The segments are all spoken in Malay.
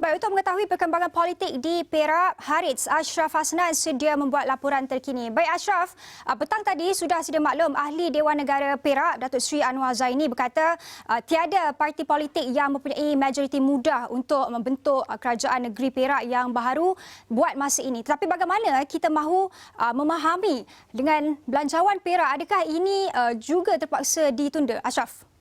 Baik, untuk mengetahui perkembangan politik di Perak, Harits Ashraf Hasnan sedia membuat laporan terkini. Baik Ashraf, petang tadi sudah sedia maklum Ahli Dewan Negara Perak, Datuk Seri Anwar Zaini berkata tiada parti politik yang mempunyai majoriti mudah untuk membentuk kerajaan negeri Perak yang baharu buat masa ini. Tetapi bagaimana kita mahu memahami dengan belanjawan Perak, adakah ini juga terpaksa ditunda? Ashraf.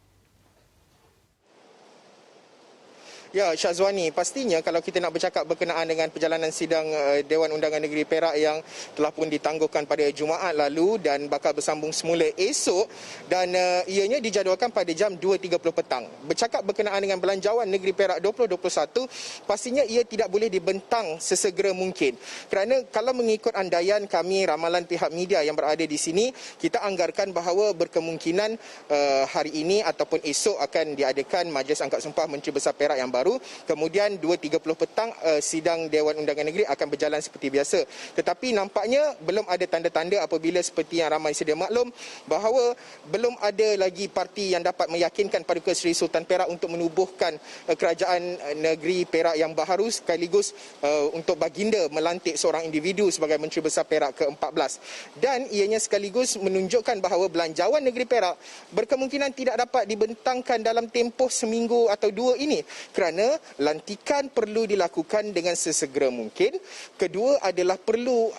Ya, Syazwani, pastinya kalau kita nak bercakap berkenaan dengan perjalanan sidang Dewan Undangan Negeri Perak yang telah pun ditangguhkan pada Jumaat lalu dan bakal bersambung semula esok dan ianya dijadualkan pada jam 2.30 petang. Bercakap berkenaan dengan belanjawan Negeri Perak 2021, pastinya ia tidak boleh dibentang sesegera mungkin. Kerana kalau mengikut andaian kami, ramalan pihak media yang berada di sini, kita anggarkan bahawa berkemungkinan hari ini ataupun esok akan diadakan Majlis Angkat Sumpah Menteri Besar Perak yang baru. Kemudian 2.30 petang sidang Dewan Undangan Negeri akan berjalan seperti biasa. Tetapi nampaknya belum ada tanda-tanda apabila seperti yang ramai sedia maklum bahawa belum ada lagi parti yang dapat meyakinkan Paduka Seri Sultan Perak untuk menubuhkan kerajaan negeri Perak yang baharu sekaligus untuk baginda melantik seorang individu sebagai Menteri Besar Perak ke-14. Dan ianya sekaligus menunjukkan bahawa belanjawan negeri Perak berkemungkinan tidak dapat dibentangkan dalam tempoh seminggu atau dua ini. Kerana lantikan perlu dilakukan dengan sesegera mungkin. Kedua adalah perlu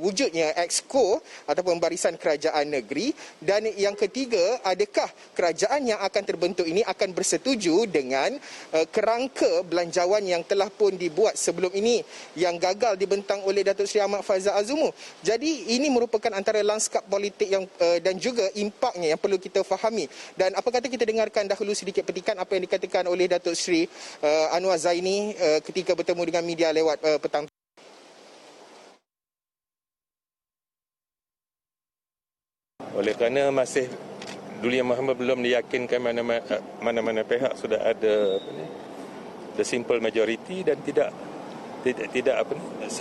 wujudnya exco ataupun barisan kerajaan negeri. Dan yang ketiga, adakah kerajaan yang akan terbentuk ini akan bersetuju dengan kerangka belanjawan yang telah pun dibuat sebelum ini yang gagal dibentang oleh Datuk Seri Ahmad Faizal Azumu. Jadi ini merupakan antara lanskap politik yang dan juga impaknya yang perlu kita fahami. Dan apa kata kita dengarkan dahulu sedikit petikan apa yang dikatakan oleh Datuk Seri Anwar Zaini ketika bertemu dengan media lewat petang. Oleh kerana masih Duli Yang Maha belum diyakinkan mana-mana pihak sudah ada the simple majority dan tidak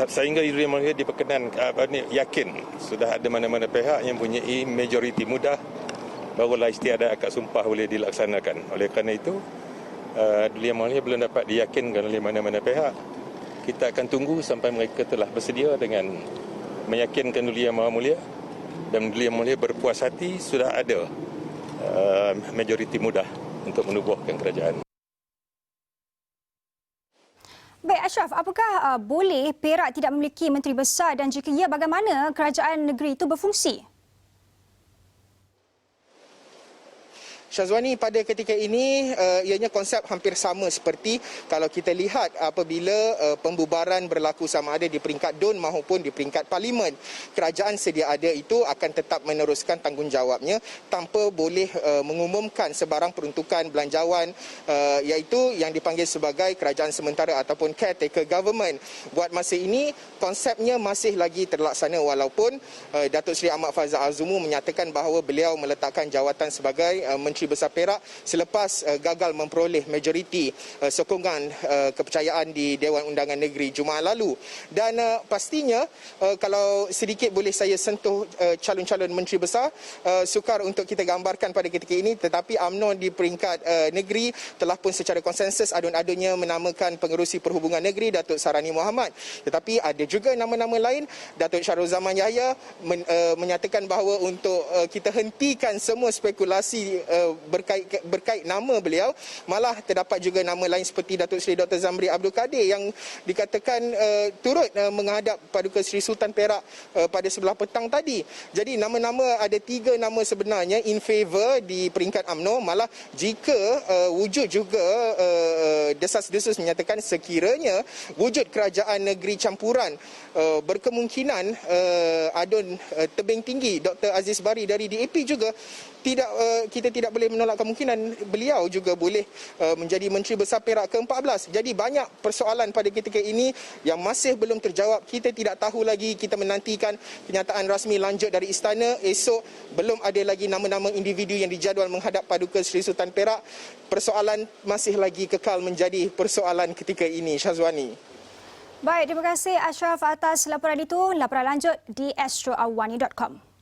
sehingga Duli Yang Maha diperkenan yakin sudah ada mana-mana pihak yang mempunyai majoriti mudah barulah istiadat akad sumpah boleh dilaksanakan. Oleh kerana itu Duli Yang Mulia belum dapat diyakinkan oleh mana-mana pihak. Kita akan tunggu sampai mereka telah bersedia dengan meyakinkan Duli Yang Maha Mulia dan Duli Yang Mulia berpuas hati sudah ada majoriti mudah untuk menubuhkan kerajaan. Baik Ashraf, apakah boleh Perak tidak memiliki menteri besar dan jika ya, bagaimana kerajaan negeri itu berfungsi? Syazwani, pada ketika ini ianya konsep hampir sama seperti kalau kita lihat apabila pembubaran berlaku sama ada di peringkat DUN maupun di peringkat Parlimen. Kerajaan sedia ada itu akan tetap meneruskan tanggungjawabnya tanpa boleh mengumumkan sebarang peruntukan belanjawan iaitu yang dipanggil sebagai kerajaan sementara ataupun caretaker government. Buat masa ini konsepnya masih lagi terlaksana walaupun Datuk Seri Ahmad Faizal Azumu menyatakan bahawa beliau meletakkan jawatan sebagai Menteri Besar Perak selepas gagal memperoleh majoriti sokongan kepercayaan di Dewan Undangan Negeri Jumaat lalu. Dan pastinya kalau sedikit boleh saya sentuh calon-calon Menteri Besar, sukar untuk kita gambarkan pada ketika ini, tetapi UMNO di peringkat negeri telah pun secara konsensus adun-adunnya menamakan Pengerusi Perhubungan Negeri Datuk Sarani Mohamad. Tetapi ada juga nama-nama lain. Datuk Syarul Zaman Yahya menyatakan bahawa untuk kita hentikan semua spekulasi berkait nama beliau, malah terdapat juga nama lain seperti Datuk Seri Dr. Zamri Abdul Kadir yang dikatakan turut menghadap Paduka Seri Sultan Perak pada sebelah petang tadi. Jadi nama-nama ada 3 nama sebenarnya in favor di peringkat UMNO, malah jika wujud juga desas-desus menyatakan sekiranya wujud kerajaan negeri campuran berkemungkinan adun tebing tinggi Dr. Aziz Bari dari DAP juga kita tidak boleh menolak kemungkinan beliau juga boleh menjadi Menteri Besar Perak ke-14. Jadi banyak persoalan pada ketika ini yang masih belum terjawab. Kita tidak tahu lagi, kita menantikan kenyataan rasmi lanjut dari istana. Esok belum ada lagi nama-nama individu yang dijadual menghadap Paduka Seri Sultan Perak. Persoalan masih lagi kekal menjadi persoalan ketika ini, Syazwani. Baik, terima kasih Ashraf atas laporan itu. Laporan lanjut di astroawani.com.